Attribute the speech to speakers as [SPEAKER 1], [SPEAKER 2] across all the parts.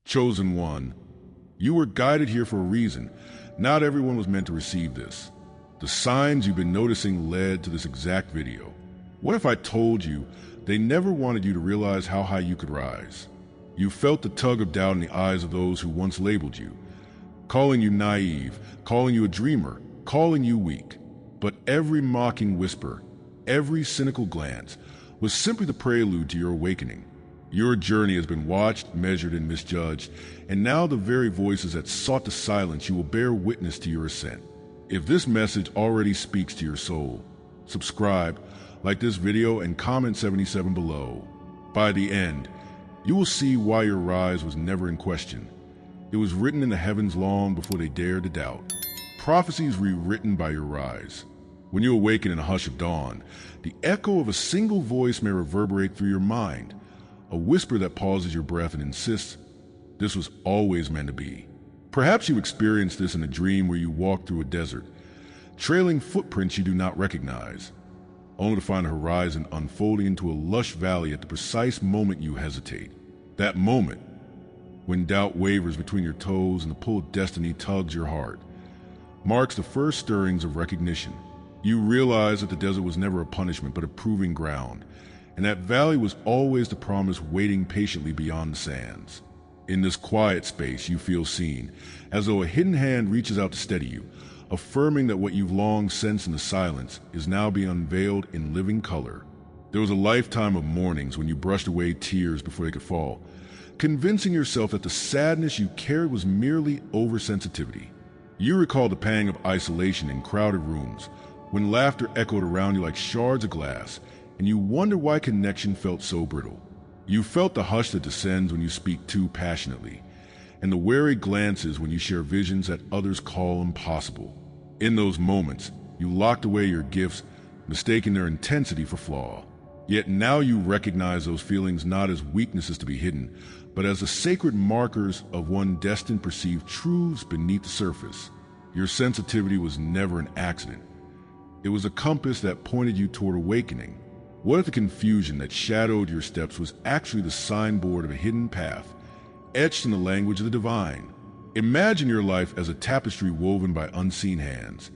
[SPEAKER 1] Chosen one, you were guided here for a reason. Not everyone was meant to receive this. The signs you've been noticing led to this exact video. What if I told you they never wanted you to realize how high you could rise? You felt the tug of doubt in the eyes of those who once labeled you, calling you naive, calling you a dreamer, calling you weak. But every mocking whisper, every cynical glance, was simply the prelude to your awakening. Your journey has been watched, measured, and misjudged, and now the very voices that sought to silence you will bear witness to your ascent. If this message already speaks to your soul, subscribe, like this video, and comment 77 below. By the end, you will see why your rise was never in question. It was written in the heavens long before they dared to doubt. Prophecies rewritten by your rise. When you awaken in a hush of dawn, the echo of a single voice may reverberate through your mind, a whisper that pauses your breath and insists, this was always meant to be. Perhaps you experienced this in a dream where you walk through a desert, trailing footprints you do not recognize, only to find a horizon unfolding into a lush valley at the precise moment you hesitate. That moment, when doubt wavers between your toes and the pull of destiny tugs your heart, marks the first stirrings of recognition. You realize that the desert was never a punishment but a proving ground, and that valley was always the promise waiting patiently beyond the sands. In this quiet space, you feel seen, as though a hidden hand reaches out to steady you, affirming that what you've long sensed in the silence is now being unveiled in living color. There was a lifetime of mornings when you brushed away tears before they could fall, convincing yourself that the sadness you carried was merely oversensitivity. You recall the pang of isolation in crowded rooms, when laughter echoed around you like shards of glass, and you wonder why connection felt so brittle. You felt the hush that descends when you speak too passionately, and the wary glances when you share visions that others call impossible. In those moments, you locked away your gifts, mistaking their intensity for flaw. Yet now you recognize those feelings not as weaknesses to be hidden, but as the sacred markers of one destined to perceive truths beneath the surface. Your sensitivity was never an accident. It was a compass that pointed you toward awakening. What if the confusion that shadowed your steps was actually the signboard of a hidden path, etched in the language of the divine? Imagine your life as a tapestry woven by unseen hands,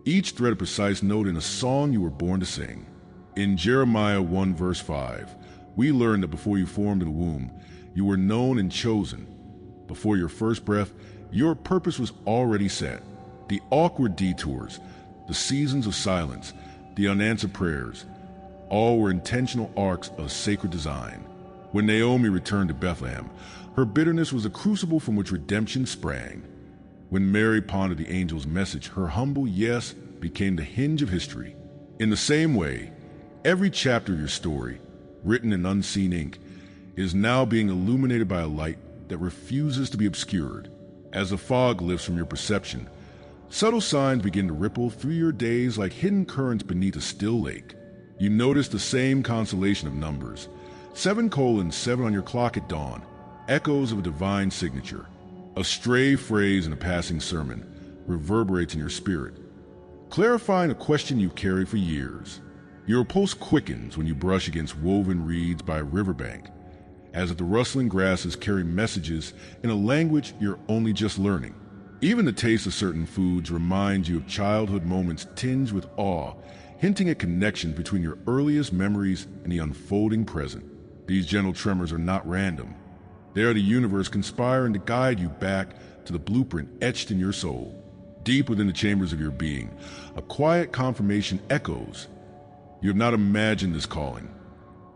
[SPEAKER 1] each thread a precise note in a song you were born to sing. In Jeremiah 1 verse 5, we learn that before you formed in the womb, you were known and chosen. Before your first breath, your purpose was already set. The awkward detours, the seasons of silence, the unanswered prayers, all were intentional arcs of sacred design. When Naomi returned to Bethlehem, her bitterness was a crucible from which redemption sprang. When Mary pondered the angel's message, her humble yes became the hinge of history. In the same way, every chapter of your story, written in unseen ink, is now being illuminated by a light that refuses to be obscured. As the fog lifts from your perception, subtle signs begin to ripple through your days like hidden currents beneath a still lake. You notice the same constellation of numbers, 7:7 on your clock at dawn, echoes of a divine signature. A stray phrase in a passing sermon reverberates in your spirit, clarifying a question you've carried for years. Your pulse quickens when you brush against woven reeds by a riverbank, as if the rustling grasses carry messages in a language you're only just learning. Even the taste of certain foods reminds you of childhood moments tinged with awe, hinting at connection between your earliest memories and the unfolding present. These gentle tremors are not random. They are the universe conspiring to guide you back to the blueprint etched in your soul. Deep within the chambers of your being, a quiet confirmation echoes. You have not imagined this calling.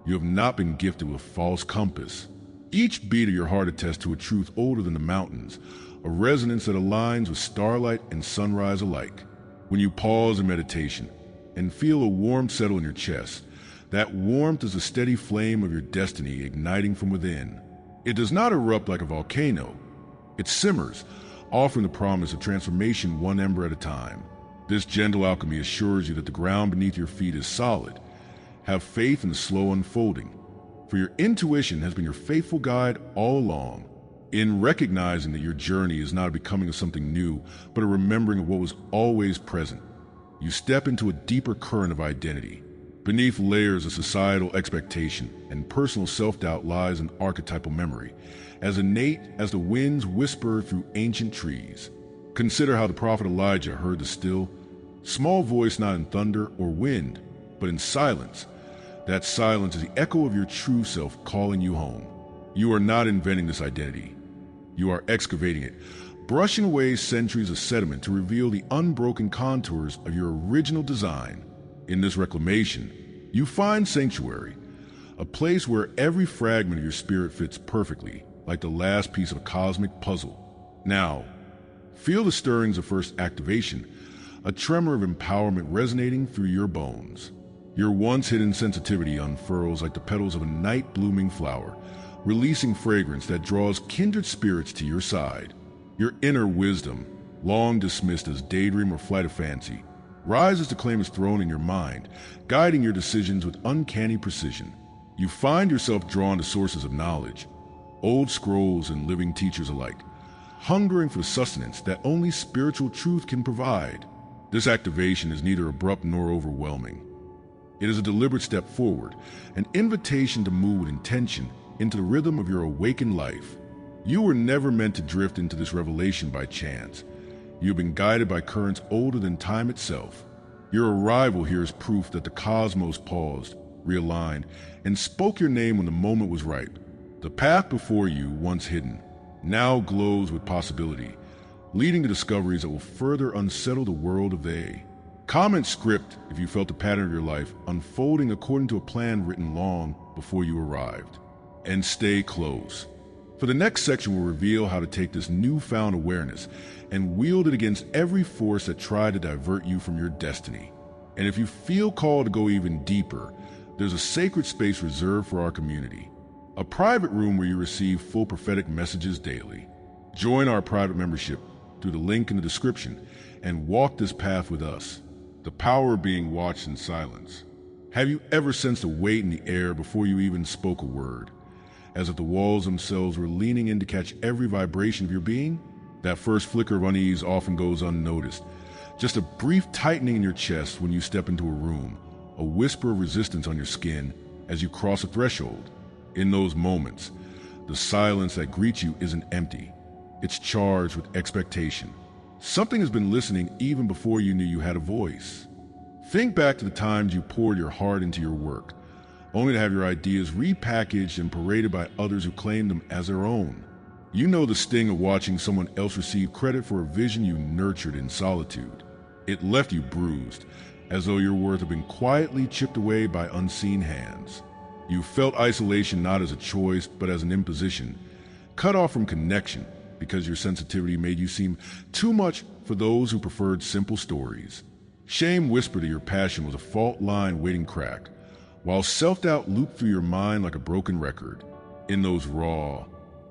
[SPEAKER 1] You have not been gifted with false compass. Each beat of your heart attests to a truth older than the mountains, a resonance that aligns with starlight and sunrise alike. When you pause in meditation and feel a warmth settle in your chest, that warmth is the steady flame of your destiny igniting from within. It does not erupt like a volcano. It simmers, offering the promise of transformation one ember at a time. This gentle alchemy assures you that the ground beneath your feet is solid. Have faith in the slow unfolding, for your intuition has been your faithful guide all along. In recognizing that your journey is not a becoming of something new, but a remembering of what was always present, you step into a deeper current of identity. Beneath layers of societal expectation and personal self-doubt lies an archetypal memory, as innate as the winds whisper through ancient trees. Consider how the prophet Elijah heard the still, small voice not in thunder or wind, but in silence. That silence is the echo of your true self calling you home. You are not inventing this identity. You are excavating it, brushing away centuries of sediment to reveal the unbroken contours of your original design. In this reclamation, you find sanctuary, a place where every fragment of your spirit fits perfectly, like the last piece of a cosmic puzzle. Now, feel the stirrings of first activation, a tremor of empowerment resonating through your bones. Your once hidden sensitivity unfurls like the petals of a night-blooming flower, releasing fragrance that draws kindred spirits to your side. Your inner wisdom, long dismissed as daydream or flight of fancy, rises to claim its throne in your mind, guiding your decisions with uncanny precision. You find yourself drawn to sources of knowledge, old scrolls and living teachers alike, hungering for the sustenance that only spiritual truth can provide. This activation is neither abrupt nor overwhelming. It is a deliberate step forward, an invitation to move with intention into the rhythm of your awakened life. You were never meant to drift into this revelation by chance. You have been guided by currents older than time itself. Your arrival here is proof that the cosmos paused, realigned, and spoke your name when the moment was right. The path before you, once hidden, now glows with possibility, leading to discoveries that will further unsettle the world of they. Comment script if you felt the pattern of your life unfolding according to a plan written long before you arrived. And stay close. For the next section will reveal how to take this newfound awareness and wield it against every force that tried to divert you from your destiny. And if you feel called to go even deeper, there's a sacred space reserved for our community, a private room where you receive full prophetic messages daily. Join our private membership through the link in the description and walk this path with us. The power of being watched in silence. Have you ever sensed a weight in the air before you even spoke a word, as if the walls themselves were leaning in to catch every vibration of your being? That first flicker of unease often goes unnoticed. Just a brief tightening in your chest when you step into a room, a whisper of resistance on your skin as you cross a threshold. In those moments, the silence that greets you isn't empty. It's charged with expectation. Something has been listening even before you knew you had a voice. Think back to the times you poured your heart into your work, only to have your ideas repackaged and paraded by others who claim them as their own. You know the sting of watching someone else receive credit for a vision you nurtured in solitude. It left you bruised, as though your worth had been quietly chipped away by unseen hands. You felt isolation not as a choice, but as an imposition, cut off from connection, because your sensitivity made you seem too much for those who preferred simple stories. Shame whispered that your passion was a fault line waiting cracked, while self-doubt looped through your mind like a broken record. In those raw,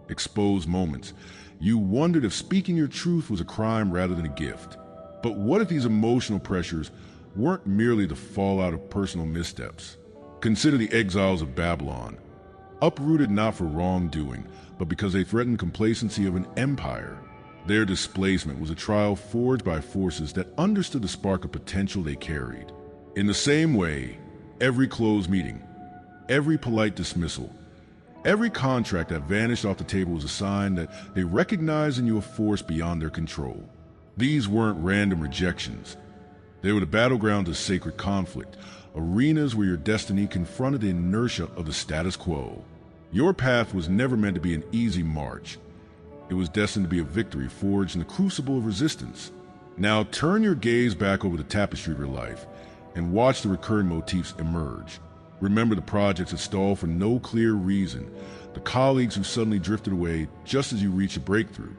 [SPEAKER 1] exposed moments, you wondered if speaking your truth was a crime rather than a gift. But what if these emotional pressures weren't merely the fallout of personal missteps? Consider the exiles of Babylon, uprooted not for wrongdoing, but because they threatened complacency of an empire. Their displacement was a trial forged by forces that understood the spark of potential they carried. In the same way, every closed meeting, every polite dismissal, every contract that vanished off the table was a sign that they recognized in you a force beyond their control. These weren't random rejections. They were the battlegrounds of sacred conflict, arenas where your destiny confronted the inertia of the status quo. Your path was never meant to be an easy march. It was destined to be a victory forged in the crucible of resistance. Now turn your gaze back over the tapestry of your life and watch the recurring motifs emerge. Remember the projects that stalled for no clear reason, the colleagues who suddenly drifted away just as you reached a breakthrough,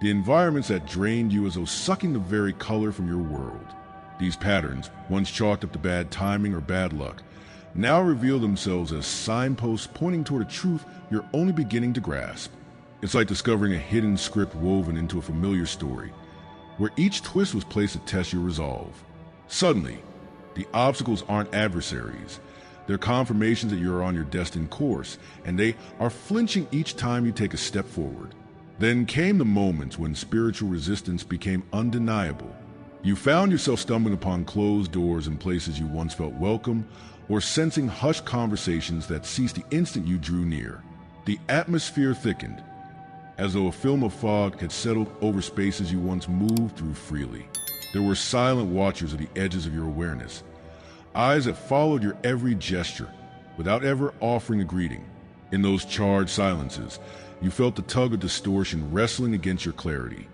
[SPEAKER 1] the environments that drained you as though sucking the very color from your world. These patterns, once chalked up to bad timing or bad luck, now reveal themselves as signposts pointing toward a truth you're only beginning to grasp. It's like discovering a hidden script woven into a familiar story, where each twist was placed to test your resolve. Suddenly, the obstacles aren't adversaries. They're confirmations that you're on your destined course, and they are flinching each time you take a step forward. Then came the moments when spiritual resistance became undeniable. You found yourself stumbling upon closed doors in places you once felt welcome, or sensing hushed conversations that ceased the instant you drew near. The atmosphere thickened, as though a film of fog had settled over spaces you once moved through freely. There were silent watchers at the edges of your awareness, eyes that followed your every gesture without ever offering a greeting. In those charged silences, you felt the tug of distortion wrestling against your clarity,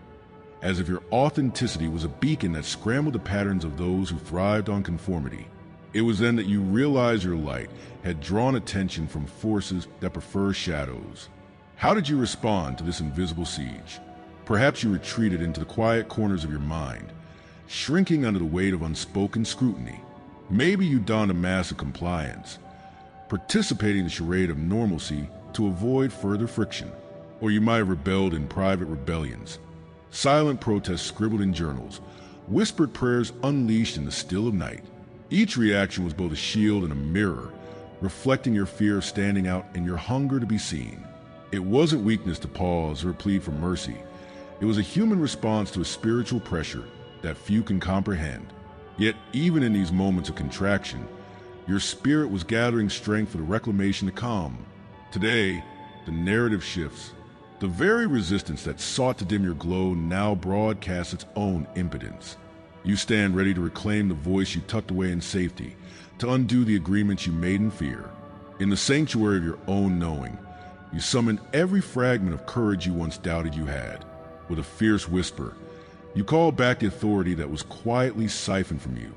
[SPEAKER 1] as if your authenticity was a beacon that scrambled the patterns of those who thrived on conformity. It was then that you realized your light had drawn attention from forces that prefer shadows. How did you respond to this invisible siege? Perhaps you retreated into the quiet corners of your mind, shrinking under the weight of unspoken scrutiny. Maybe you donned a mask of compliance, participating in the charade of normalcy to avoid further friction. Or you might have rebelled in private rebellions, silent protests scribbled in journals, whispered prayers unleashed in the still of night. Each reaction was both a shield and a mirror, reflecting your fear of standing out and your hunger to be seen. It wasn't weakness to pause or plead for mercy. It was a human response to a spiritual pressure that few can comprehend. Yet even in these moments of contraction, your spirit was gathering strength for the reclamation to come. Today, the narrative shifts. The very resistance that sought to dim your glow now broadcasts its own impotence. You stand ready to reclaim the voice you tucked away in safety, to undo the agreements you made in fear. In the sanctuary of your own knowing, you summon every fragment of courage you once doubted you had. With a fierce whisper, you call back the authority that was quietly siphoned from you.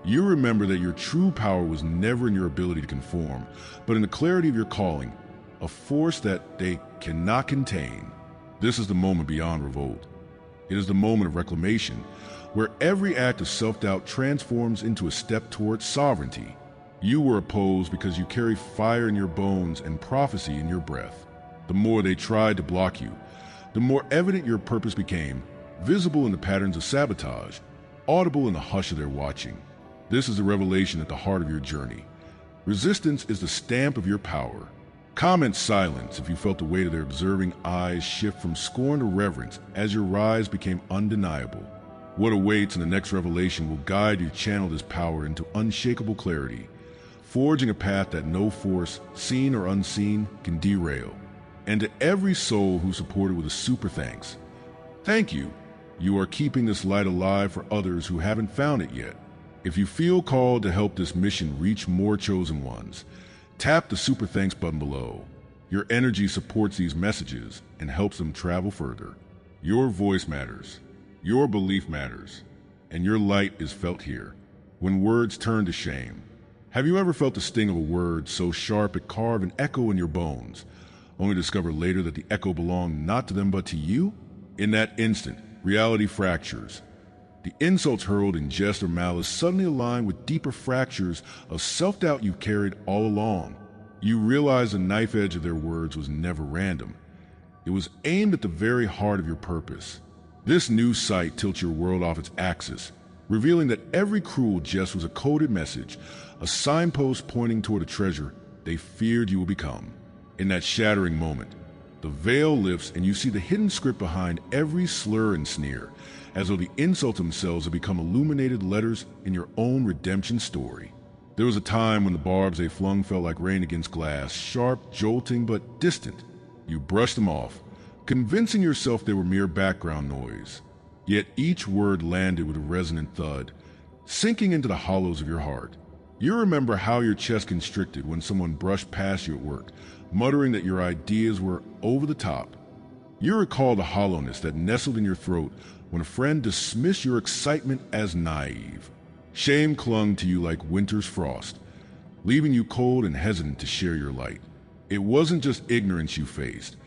[SPEAKER 1] You remember that your true power was never in your ability to conform, but in the clarity of your calling, a force that they cannot contain. This is the moment beyond revolt. It is the moment of reclamation, where every act of self-doubt transforms into a step towards sovereignty. You were opposed because you carry fire in your bones and prophecy in your breath. The more they tried to block you, the more evident your purpose became, visible in the patterns of sabotage, audible in the hush of their watching. This is the revelation at the heart of your journey. Resistance is the stamp of your power. Comment silence if you felt the weight of their observing eyes shift from scorn to reverence as your rise became undeniable. What awaits in the next revelation will guide you to channel this power into unshakable clarity, forging a path that no force, seen or unseen, can derail. And to every soul who supported with a super thanks, thank you. You are keeping this light alive for others who haven't found it yet. If you feel called to help this mission reach more chosen ones, tap the super thanks button below. Your energy supports these messages and helps them travel further. Your voice matters. Your belief matters, and your light is felt here. When words turn to shame, have you ever felt the sting of a word so sharp it carved an echo in your bones, only to discover later that the echo belonged not to them but to you? In that instant, reality fractures. The insults hurled in jest or malice suddenly align with deeper fractures of self-doubt you've carried all along. You realize the knife edge of their words was never random. It was aimed at the very heart of your purpose. This new sight tilts your world off its axis, revealing that every cruel jest was a coded message, a signpost pointing toward a treasure they feared you would become. In that shattering moment, the veil lifts and you see the hidden script behind every slur and sneer, as though the insults themselves have become illuminated letters in your own redemption story. There was a time when the barbs they flung felt like rain against glass, sharp, jolting, but distant. You brushed them off, convincing yourself they were mere background noise. Yet each word landed with a resonant thud, sinking into the hollows of your heart. You remember how your chest constricted when someone brushed past you at work, muttering that your ideas were over the top. You recall the hollowness that nestled in your throat when a friend dismissed your excitement as naive. Shame clung to you like winter's frost, leaving you cold and hesitant to share your light. It wasn't just ignorance you faced.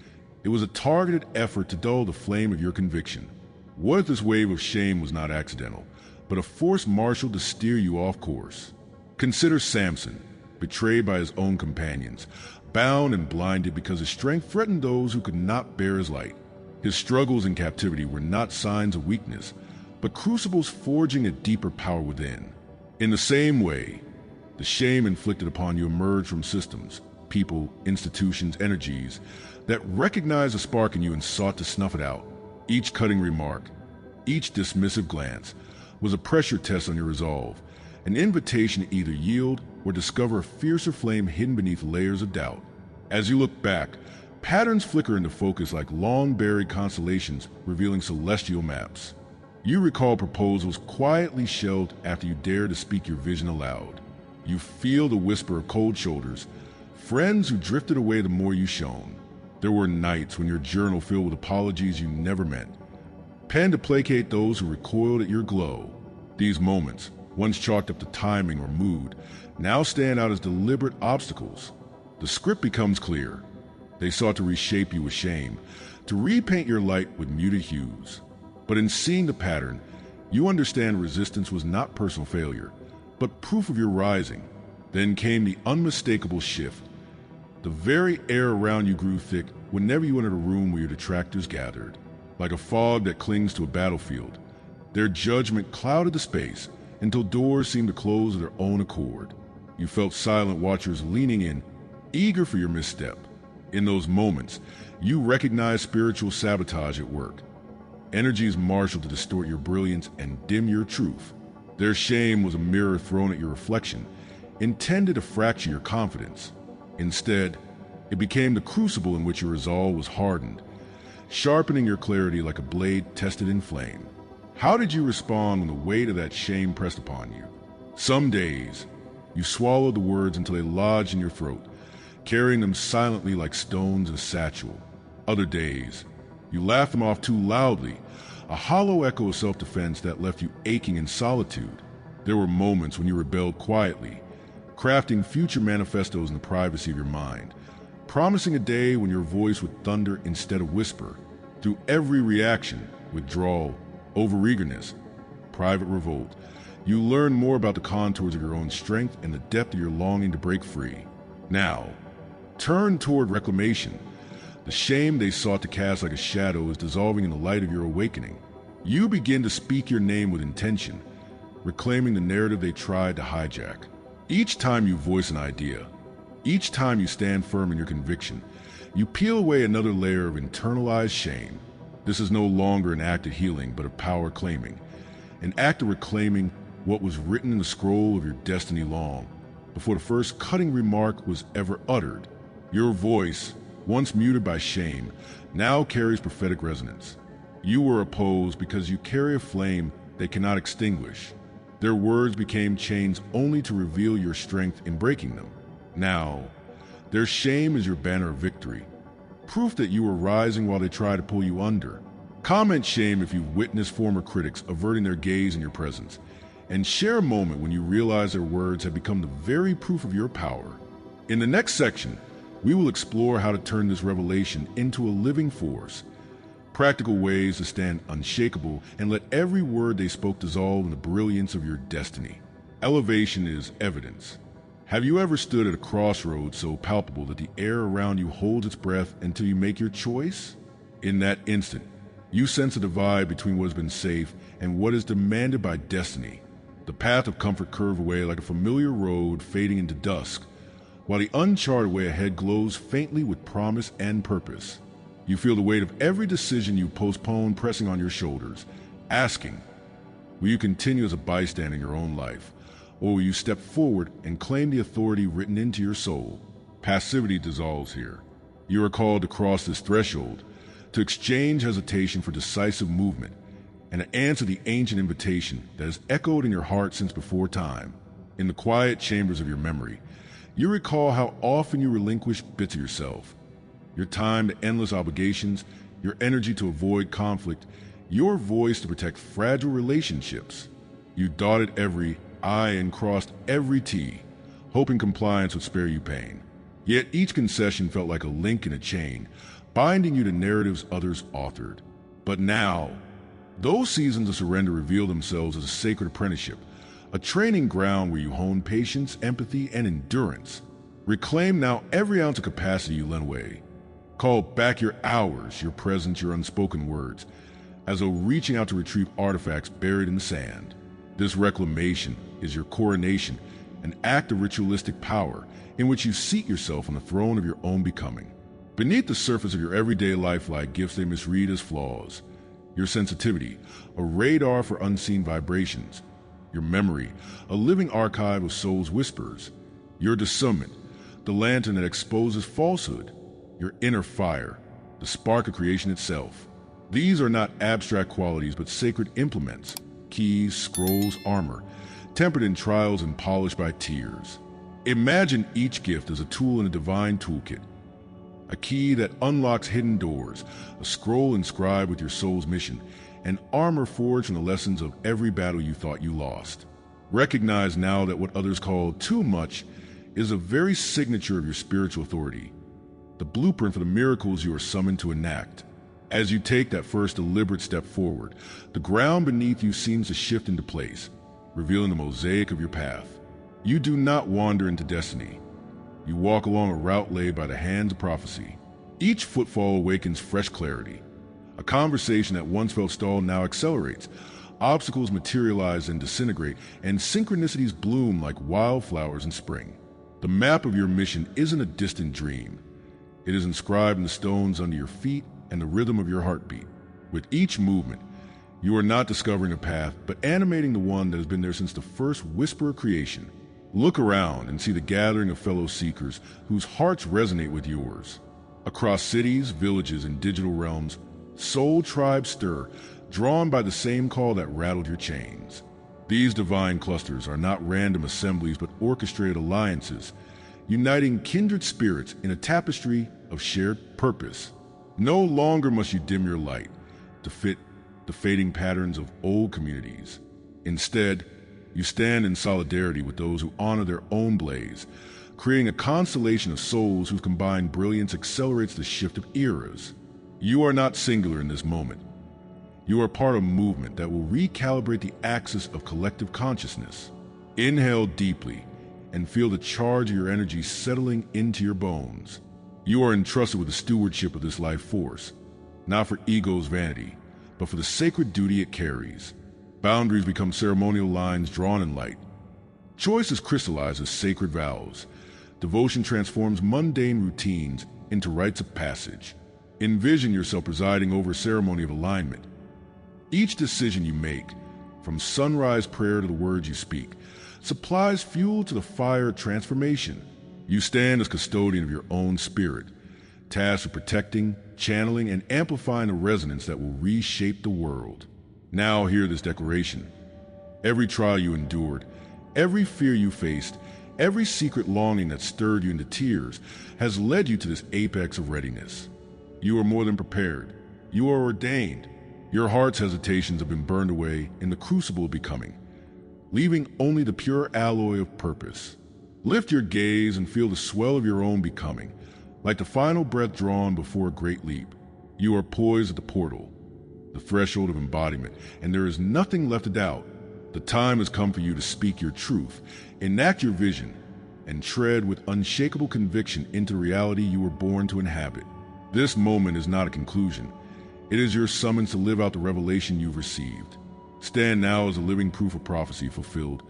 [SPEAKER 1] It was a targeted effort to dull the flame of your conviction. What if this wave of shame was not accidental, but a force marshaled to steer you off course? Consider Samson, betrayed by his own companions, bound and blinded because his strength threatened those who could not bear his light. His struggles in captivity were not signs of weakness, but crucibles forging a deeper power within. In the same way, the shame inflicted upon you emerged from systems, people, institutions, energies that recognized a spark in you and sought to snuff it out. Each cutting remark, each dismissive glance was a pressure test on your resolve, an invitation to either yield or discover a fiercer flame hidden beneath layers of doubt. As you look back, patterns flicker into focus like long-buried constellations revealing celestial maps. You recall proposals quietly shelved after you dare to speak your vision aloud. You feel the whisper of cold shoulders, friends who drifted away the more you shone. There were nights when your journal filled with apologies you never meant, penned to placate those who recoiled at your glow. These moments, once chalked up to timing or mood, now stand out as deliberate obstacles. The script becomes clear. They sought to reshape you with shame, to repaint your light with muted hues. But in seeing the pattern, you understand resistance was not personal failure, but proof of your rising. Then came the unmistakable shift. The very air around you grew thick whenever you entered a room where your detractors gathered. Like a fog that clings to a battlefield, their judgment clouded the space until doors seemed to close of their own accord. You felt silent watchers leaning in, eager for your misstep. In those moments, you recognized spiritual sabotage at work. Energies marshaled to distort your brilliance and dim your truth. Their shame was a mirror thrown at your reflection, intended to fracture your confidence. Instead, it became the crucible in which your resolve was hardened, sharpening your clarity like a blade tested in flame. How did you respond when the weight of that shame pressed upon you? Some days, you swallowed the words until they lodged in your throat, carrying them silently like stones in a satchel. Other days, you laughed them off too loudly, a hollow echo of self-defense that left you aching in solitude. There were moments when you rebelled quietly, crafting future manifestos in the privacy of your mind, promising a day when your voice would thunder instead of whisper. Through every reaction, withdrawal, overeagerness, private revolt, you learn more about the contours of your own strength and the depth of your longing to break free. Now, turn toward reclamation. The shame they sought to cast like a shadow is dissolving in the light of your awakening. You begin to speak your name with intention, reclaiming the narrative they tried to hijack. Each time you voice an idea, each time you stand firm in your conviction, you peel away another layer of internalized shame. This is no longer an act of healing, but of power claiming, an act of reclaiming what was written in the scroll of your destiny long before the first cutting remark was ever uttered. Your voice, once muted by shame, now carries prophetic resonance. You were opposed because you carry a flame they cannot extinguish. Their words became chains only to reveal your strength in breaking them. Now, their shame is your banner of victory, proof that you were rising while they tried to pull you under. Comment shame if you've witnessed former critics averting their gaze in your presence, and share a moment when you realize their words have become the very proof of your power. In the next section, we will explore how to turn this revelation into a living force, practical ways to stand unshakable and let every word they spoke dissolve in the brilliance of your destiny. Elevation is evidence. Have you ever stood at a crossroads so palpable that the air around you holds its breath until you make your choice? In that instant, you sense a divide between what has been safe and what is demanded by destiny. The path of comfort curves away like a familiar road fading into dusk, while the uncharted way ahead glows faintly with promise and purpose. You feel the weight of every decision you postpone pressing on your shoulders, asking, will you continue as a bystander in your own life, or will you step forward and claim the authority written into your soul? Passivity dissolves here. You are called to cross this threshold, to exchange hesitation for decisive movement, and to answer the ancient invitation that has echoed in your heart since before time. In the quiet chambers of your memory, you recall how often you relinquished bits of yourself, your time to endless obligations, your energy to avoid conflict, your voice to protect fragile relationships. You dotted every I and crossed every T, hoping compliance would spare you pain. Yet each concession felt like a link in a chain, binding you to narratives others authored. But now, those seasons of surrender reveal themselves as a sacred apprenticeship, a training ground where you hone patience, empathy, and endurance. Reclaim now every ounce of capacity you lent away. Call back your hours, your presence, your unspoken words, as though reaching out to retrieve artifacts buried in the sand. This reclamation is your coronation, an act of ritualistic power in which you seat yourself on the throne of your own becoming. Beneath the surface of your everyday life lie gifts they misread as flaws. Your sensitivity, a radar for unseen vibrations. Your memory, a living archive of soul's whispers. Your discernment, the lantern that exposes falsehood, your inner fire, the spark of creation itself. These are not abstract qualities but sacred implements, keys, scrolls, armor, tempered in trials and polished by tears. Imagine each gift as a tool in a divine toolkit, a key that unlocks hidden doors, a scroll inscribed with your soul's mission, and armor forged from the lessons of every battle you thought you lost. Recognize now that what others call too much is a very signature of your spiritual authority, the blueprint for the miracles you are summoned to enact. As you take that first deliberate step forward, the ground beneath you seems to shift into place, revealing the mosaic of your path. You do not wander into destiny. You walk along a route laid by the hands of prophecy. Each footfall awakens fresh clarity. A conversation that once felt stalled now accelerates. Obstacles materialize and disintegrate, and synchronicities bloom like wildflowers in spring. The map of your mission isn't a distant dream. It is inscribed in the stones under your feet and the rhythm of your heartbeat. With each movement, you are not discovering a path, but animating the one that has been there since the first whisper of creation. Look around and see the gathering of fellow seekers whose hearts resonate with yours. Across cities, villages, and digital realms, soul tribes stir, drawn by the same call that rattled your chains. These divine clusters are not random assemblies but orchestrated alliances, uniting kindred spirits in a tapestry of shared purpose. No longer must you dim your light to fit the fading patterns of old communities. Instead, you stand in solidarity with those who honor their own blaze, creating a constellation of souls whose combined brilliance accelerates the shift of eras. You are not singular in this moment. You are part of a movement that will recalibrate the axis of collective consciousness. Inhale deeply and feel the charge of your energy settling into your bones. You are entrusted with the stewardship of this life force, not for ego's vanity, but for the sacred duty it carries. Boundaries become ceremonial lines drawn in light. Choices crystallize as sacred vows. Devotion transforms mundane routines into rites of passage. Envision yourself presiding over a ceremony of alignment. Each decision you make, from sunrise prayer to the words you speak, supplies fuel to the fire of transformation. You stand as custodian of your own spirit, tasked with protecting, channeling, and amplifying a resonance that will reshape the world. Now hear this declaration. Every trial you endured, every fear you faced, every secret longing that stirred you into tears has led you to this apex of readiness. You are more than prepared. You are ordained. Your heart's hesitations have been burned away in the crucible of becoming, leaving only the pure alloy of purpose. Lift your gaze and feel the swell of your own becoming, like the final breath drawn before a great leap. You are poised at the portal, the threshold of embodiment, and there is nothing left to doubt. The time has come for you to speak your truth, enact your vision, and tread with unshakable conviction into the reality you were born to inhabit. This moment is not a conclusion. It is your summons to live out the revelation you've received. Stand now as a living proof of prophecy fulfilled,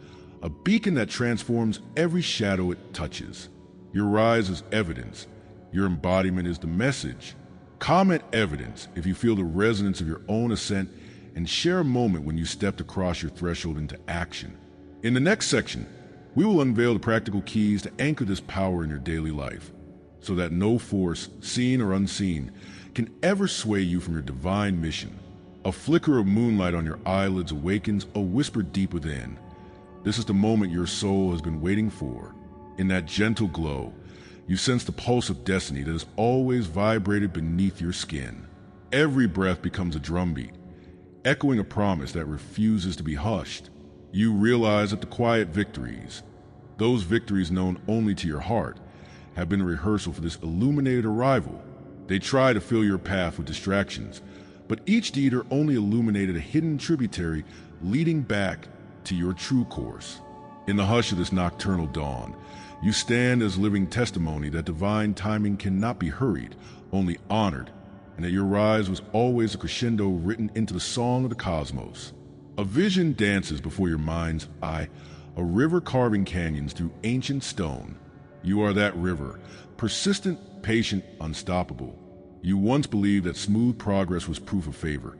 [SPEAKER 1] a beacon that transforms every shadow it touches. Your rise is evidence. Your embodiment is the message. Comment evidence if you feel the resonance of your own ascent, and share a moment when you stepped across your threshold into action. In the next section, we will unveil the practical keys to anchor this power in your daily life, so that no force, seen or unseen, can ever sway you from your divine mission. A flicker of moonlight on your eyelids awakens a whisper deep within. This is the moment your soul has been waiting for. In that gentle glow, you sense the pulse of destiny that has always vibrated beneath your skin. Every breath becomes a drumbeat, echoing a promise that refuses to be hushed. You realize that the quiet victories, those victories known only to your heart, have been a rehearsal for this illuminated arrival. They try to fill your path with distractions, but each deeder only illuminated a hidden tributary leading back to your true course. In the hush of this nocturnal dawn, you stand as living testimony that divine timing cannot be hurried, only honored, and that your rise was always a crescendo written into the song of the cosmos. A vision dances before your mind's eye, a river carving canyons through ancient stone. You are that river, persistent, patient, unstoppable. You once believed that smooth progress was proof of favor,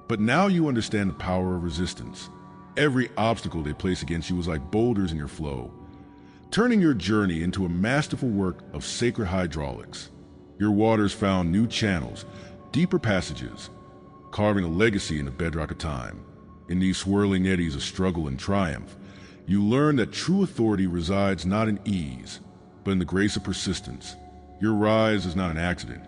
[SPEAKER 1] but now you understand the power of resistance. Every obstacle they place against you is like boulders in your flow, turning your journey into a masterful work of sacred hydraulics. Your waters found new channels, deeper passages, carving a legacy in the bedrock of time. In these swirling eddies of struggle and triumph, you learn that true authority resides not in ease, but in the grace of persistence. Your rise is not an accident.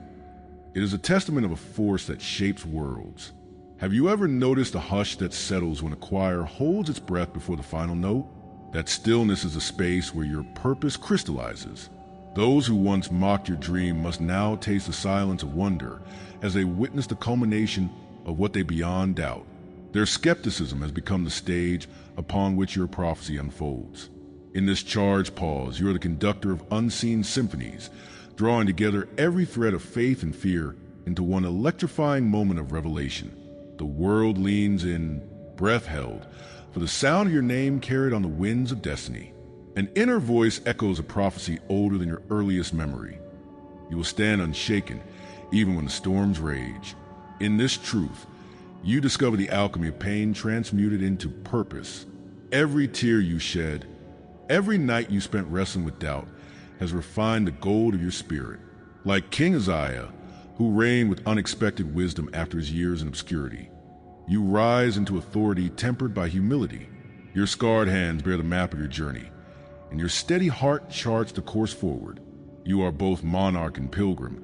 [SPEAKER 1] It is a testament of a force that shapes worlds. Have you ever noticed the hush that settles when a choir holds its breath before the final note? That stillness is a space where your purpose crystallizes. Those who once mocked your dream must now taste the silence of wonder as they witness the culmination of what they beyond doubt. Their skepticism has become the stage upon which your prophecy unfolds. In this charged pause, you are the conductor of unseen symphonies, drawing together every thread of faith and fear into one electrifying moment of revelation. The world leans in, breath held, for the sound of your name carried on the winds of destiny. An inner voice echoes a prophecy older than your earliest memory. You will stand unshaken, even when the storms rage. In this truth, you discover the alchemy of pain transmuted into purpose. Every tear you shed, every night you spent wrestling with doubt, has refined the gold of your spirit. Like King Uzziah, who reigned with unexpected wisdom after his years in obscurity, you rise into authority tempered by humility. Your scarred hands bear the map of your journey, and your steady heart charts the course forward. You are both monarch and pilgrim,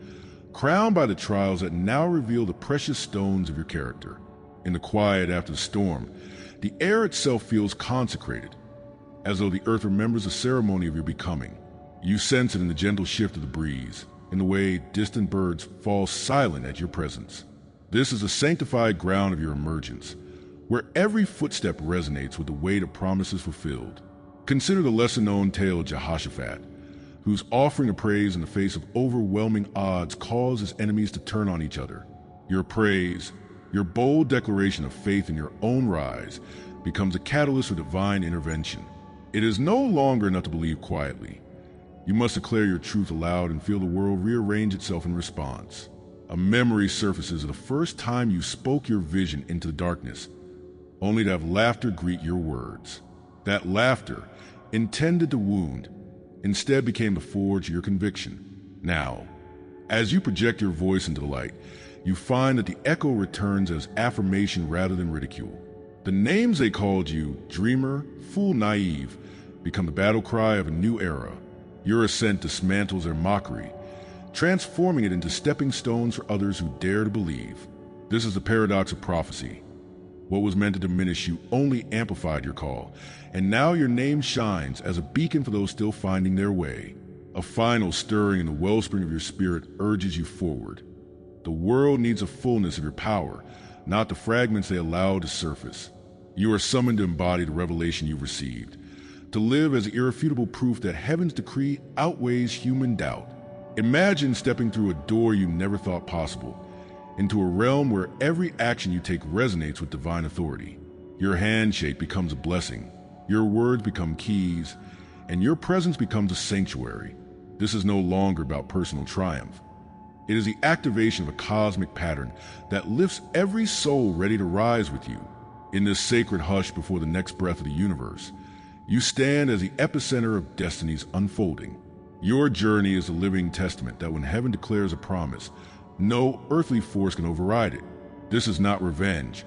[SPEAKER 1] crowned by the trials that now reveal the precious stones of your character. In the quiet after the storm, the air itself feels consecrated, as though the earth remembers the ceremony of your becoming. You sense it in the gentle shift of the breeze, in the way distant birds fall silent at your presence. This is the sanctified ground of your emergence, where every footstep resonates with the weight of promises fulfilled. Consider the lesser-known tale of Jehoshaphat, whose offering of praise in the face of overwhelming odds caused his enemies to turn on each other. Your praise, your bold declaration of faith in your own rise, becomes a catalyst for divine intervention. It is no longer enough to believe quietly. You must declare your truth aloud and feel the world rearrange itself in response. A memory surfaces of the first time you spoke your vision into the darkness, only to have laughter greet your words. That laughter, intended to wound, instead became the forge of your conviction. Now, as you project your voice into the light, you find that the echo returns as affirmation rather than ridicule. The names they called you, dreamer, fool, naive, become the battle cry of a new era. Your ascent dismantles their mockery, transforming it into stepping stones for others who dare to believe. This is the paradox of prophecy. What was meant to diminish you only amplified your call, and now your name shines as a beacon for those still finding their way. A final stirring in the wellspring of your spirit urges you forward. The world needs a fullness of your power, not the fragments they allow to surface. You are summoned to embody the revelation you've received, to live as irrefutable proof that heaven's decree outweighs human doubt. Imagine stepping through a door you never thought possible, into a realm where every action you take resonates with divine authority. Your handshake becomes a blessing, your words become keys, and your presence becomes a sanctuary. This is no longer about personal triumph. It is the activation of a cosmic pattern that lifts every soul ready to rise with you. In this sacred hush before the next breath of the universe, you stand as the epicenter of destiny's unfolding. Your journey is a living testament that when heaven declares a promise, no earthly force can override it. This is not revenge.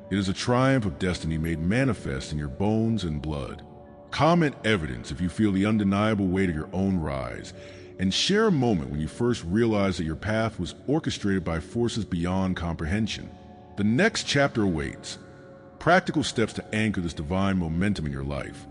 [SPEAKER 1] It is a triumph of destiny made manifest in your bones and blood. Comment evidence if you feel the undeniable weight of your own rise, and share a moment when you first realized that your path was orchestrated by forces beyond comprehension. The next chapter awaits. Practical steps to anchor this divine momentum in your life,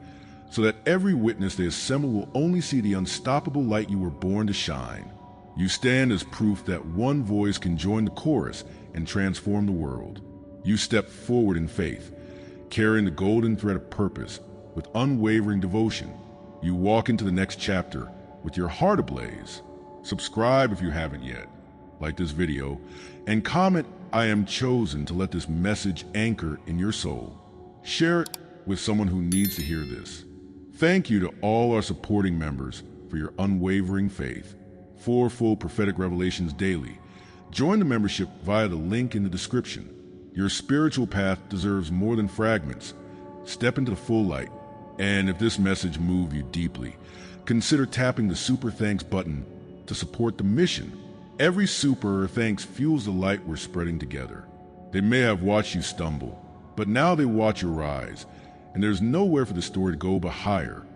[SPEAKER 1] so that every witness they assemble will only see the unstoppable light you were born to shine. You stand as proof that one voice can join the chorus and transform the world. You step forward in faith, carrying the golden thread of purpose with unwavering devotion. You walk into the next chapter with your heart ablaze. Subscribe if you haven't yet, like this video, and comment, "I am chosen," to let this message anchor in your soul. Share it with someone who needs to hear this. Thank you to all our supporting members for your unwavering faith. 4 full prophetic revelations daily. Join the membership via the link in the description. Your spiritual path deserves more than fragments. Step into the full light. And if this message moved you deeply, consider tapping the Super Thanks button to support the mission. Every Super Thanks fuels the light we're spreading together. They may have watched you stumble, but now they watch your rise, and there's nowhere for the story to go but higher.